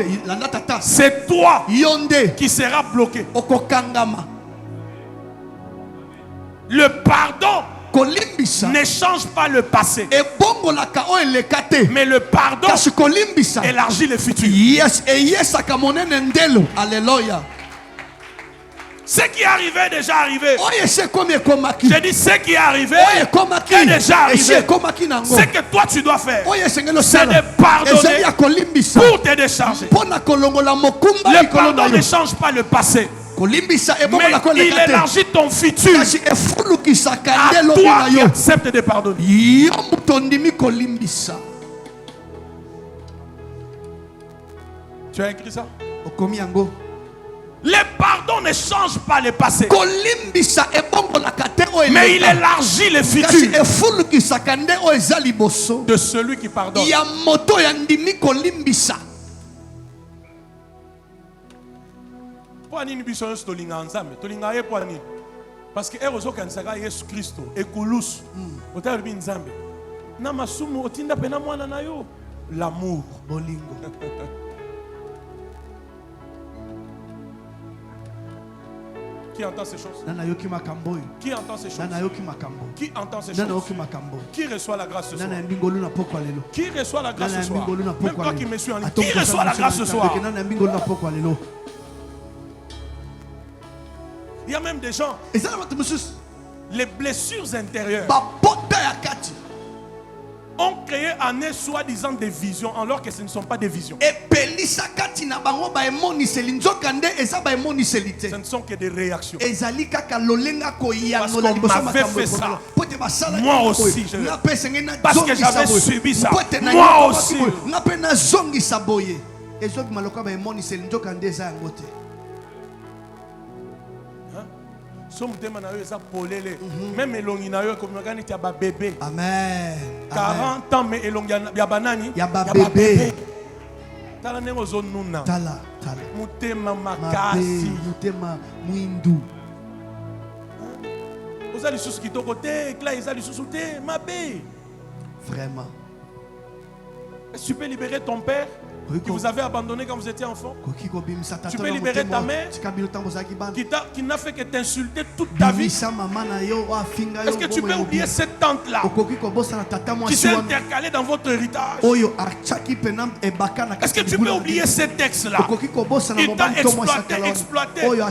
c'est toi qui seras bloqué. Le pardon ne change pas le passé, mais le pardon élargit le futur. Alléluia. Ce qui est arrivé est déjà arrivé. J'ai dit ce qui est arrivé est déjà arrivé. Ce que toi tu dois faire, c'est de pardonner pour te décharger. Le pardon ne change pas le passé, mais il élargit ton futur à toi qui acceptes de pardonner. Tu as écrit ça? Le pardon ne change pas le passé, mais il élargit le futur de celui qui pardonne. Parce que Jésus Christ l'amour. Qui entend ces choses? Qui entend ces choses? Qui entend ces choses? Qui reçoit la grâce ce soir? Qui reçoit la grâce ce soir? Même toi qui me suis en ligne, qui reçoit la grâce ce soir? Il y a même des gens, les blessures intérieures ont créé en eux soi-disant des visions, alors que ce ne sont pas des visions. Ce ne sont que des réactions. Parce qu'on m'avait fait ça. Moi aussi, parce que j'avais subi ça. Moi aussi. Même elongi na yo comme ngani tia ba bébé. Amen. 40 ans mais elongi ya banani ya ba bébé. Tala nengo zonuna. Tala. Mutema makasi. Mutema mwindu. Ozali susu kitoko te, kla ezali susu te, mabe. Vraiment. Est-ce que tu peux libérer ton père qui vous avait abandonné quand vous étiez enfant? Tu peux libérer ta mère qui n'a fait que t'insulter toute ta vie? Est-ce que tu peux oublier cette tante-là qui s'est intercalée dans votre héritage? Est-ce que tu peux oublier cet ex-là qui t'a exploité en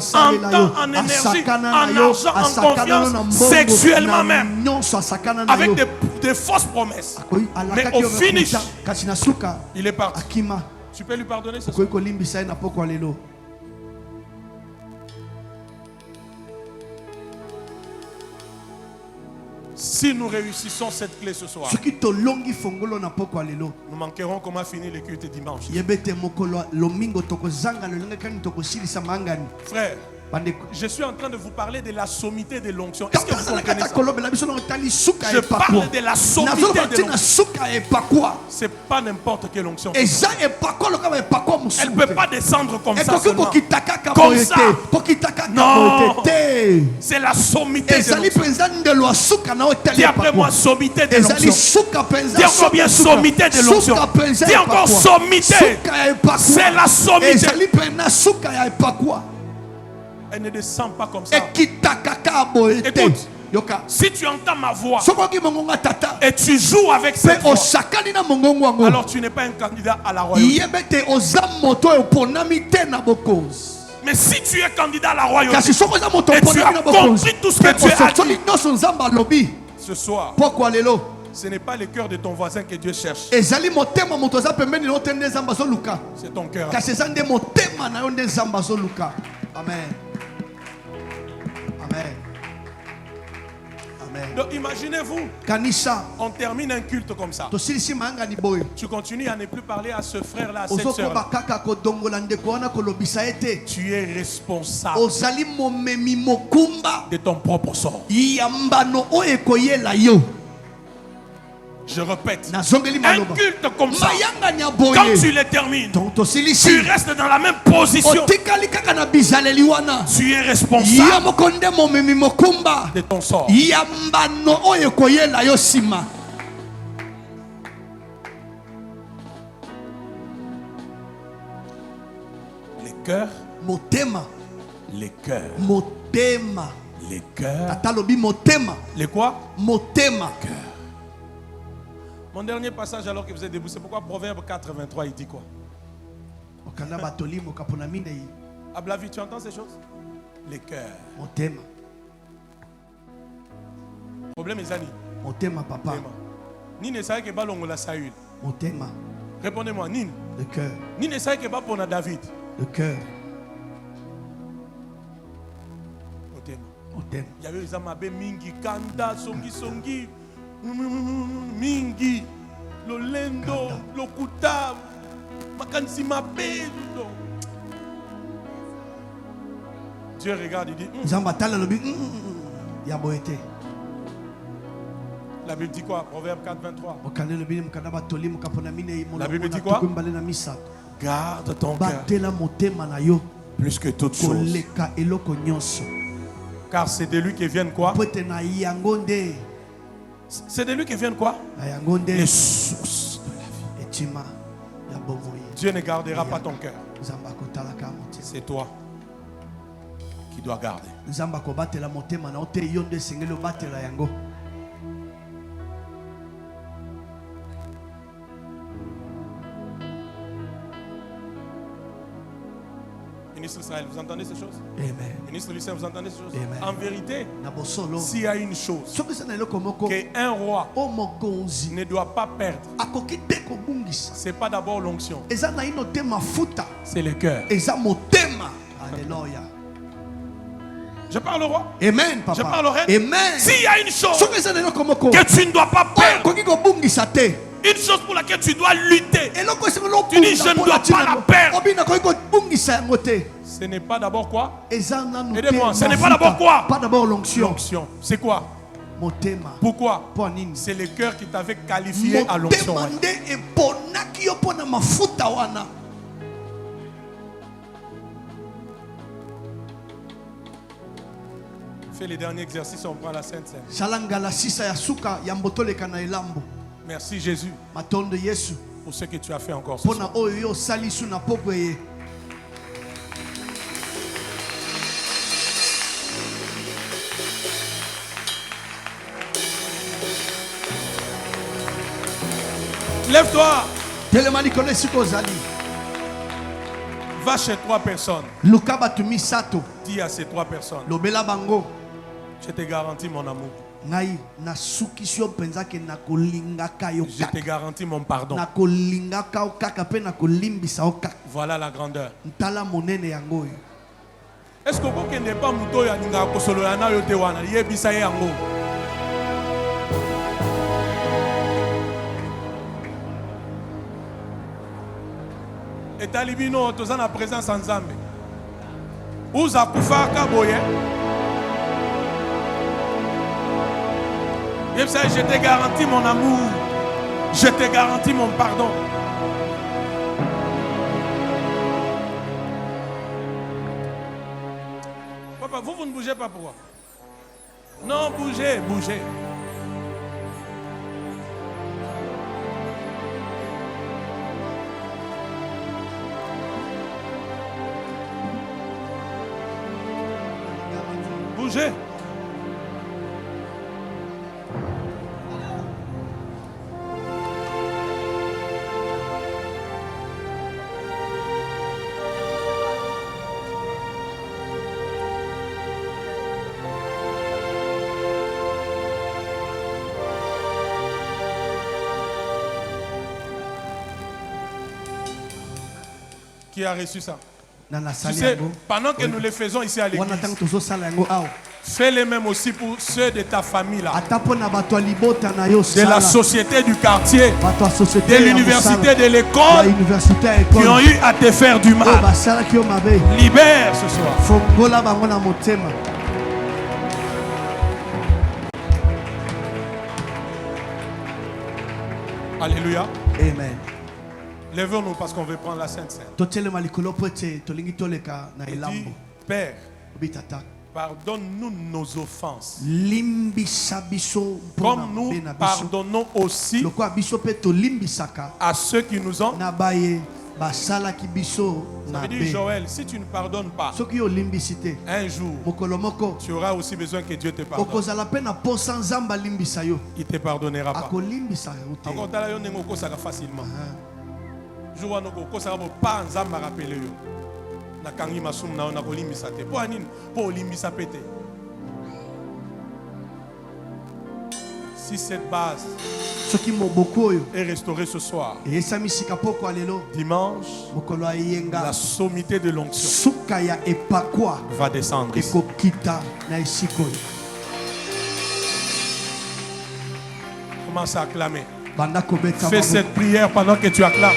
temps, en énergie, en argent, en confiance, sexuellement même, avec des fausses promesses. Akoki Mais alakaki au yo finish, mafuta, kasi na suka il est parti. akima. Tu peux lui pardonner ce soir? Akoki kolimbisa ye na poko ya lelo. Si nous réussissons cette clé ce soir, Soki tolongi fongolo na poko ya lelo. nous manquerons comment finir les cultes dimanche. Yebete mokolo lomingo tokozanga lolenge kani tokosilisa mangani. Frère, Bandeko. je suis en train de vous parler de la sommité de l'onction. Est-ce que vous comprenez ça? Je Je parle de la sommité de l'onction. C'est pas n'importe quelle onction. Elle ne peut pas descendre comme ça seulement. Comme ça. Non. C'est la sommité de l'onction. Dis après moi sommité de l'onction. Dis encore bien sommité de l'onction. Dis encore sommité. C'est la sommité. Elle ne descend pas comme ça. Écoute, si tu entends ma voix et tu joues avec cette voix, alors tu n'es pas un candidat à la royauté. Mais si tu es candidat à la royauté et tu as compris tout ce que tu as dit ce soir, ce n'est pas le cœur de ton voisin que Dieu cherche. C'est ton cœur. Amen. Amen. Amen. Donc imaginez-vous, on termine un culte comme ça. Tu continues à ne plus parler à ce frère-là, à cette sœur-là. Tu es responsable de ton propre sort. Je répète, un culte comme ça, quand tu le termines, tu restes dans la même position. Tu es responsable de ton sort. Les cœurs, les cœurs, les cœurs, les quoi? Cœur. Mon dernier passage alors que vous êtes debout, c'est pourquoi Proverbe 4:23 il dit quoi? Ablavi, tu entends ces choses? Les cœurs. Problème est Zani. Papa. Ni ne savait que Balongo la Saül. Répondez-moi, Nin. Le cœur. Ni ne savait que Bapona David. Le cœur. Il y avait des amabe mingi, kanda, songi. Mingi, Lolendo, Lokuta, Makansi Mabe. Dieu regarde, il dit La Bible dit quoi? Proverbe 4:23. La Bible dit quoi? Garde ton cœur plus que toute chose, car c'est de lui qui viennent quoi? C'est de lui qui viennent quoi? Les sources de la vie. Dieu ne gardera pas ton cœur. C'est toi qui dois garder. Ministre Israël, vous entendez ces choses? Amen. Ministre Lucien, vous entendez ces choses? Amen. En vérité, s'il y a une chose qu'un roi ne doit pas perdre, c'est pas d'abord l'onction, c'est le cœur. Alléluia. Je parle au roi. Amen, papa. Je parle au reine. Amen. S'il y a une chose que tu ne dois pas perdre, une chose pour laquelle tu dois lutter, tu dis je ne dois pas la perdre, ce n'est pas d'abord quoi? Aidez-moi, ce n'est pas d'abord quoi? Pas d'abord l'onction. L'onction, c'est quoi? Pourquoi? C'est le cœur qui t'avait qualifié à l'onction. Fais les derniers exercices, on prend la Sainte Seine. Merci Jésus pour ce que tu as fait encore ce soir. Lève-toi. Va chez 3 personnes. Dis à ces 3 personnes. Je te garantis mon amour. ngai na sukisio penza ke na kolingaka yo Je te garantis mon pardon. na kolingaka o kaka pe na kolimbisa o kaka Voilà la grandeur. ntala monene yango oyo. Est-ce que vous ne pas muto ya ninga kosolo ya na yo te wana yebisa ye yango? Et talibino toza na présence en Zambé. Uza kufaka boye. Yebisa je te garantis mon amour. Je te garantis mon pardon. Papa, vous ne bougez pas pourquoi? Non, bougez, bougez. Bougez. Qui a reçu ça? Tu sais, pendant que nous le faisons ici à l'église, fais-les même aussi pour ceux de ta famille là, de la société, du quartier, de l'université, de l'école, qui ont eu à te faire du mal. Libère ce soir. Alléluia. Amen. Lèvons-nous parce qu'on veut prendre la Sainte Seine. Dis, Père, pardonne-nous nos offenses. Comme nous pardonnons aussi à ceux qui nous ont. Ça veut dire, Joël, si tu ne pardonnes pas, un jour, tu auras aussi besoin que Dieu te pardonne. Il ne te pardonnera pas. Encore facilement. Jour où nous avons pas nzamba rappelé yo. Na kangi masum na ona kolimbisa te. Po anini po limbisa pété. Si cette base est restaurée ce soir, dimanche, la sommité de l'onction va descendre ici. Commence à acclamer. Fais cette prière pendant que tu acclames.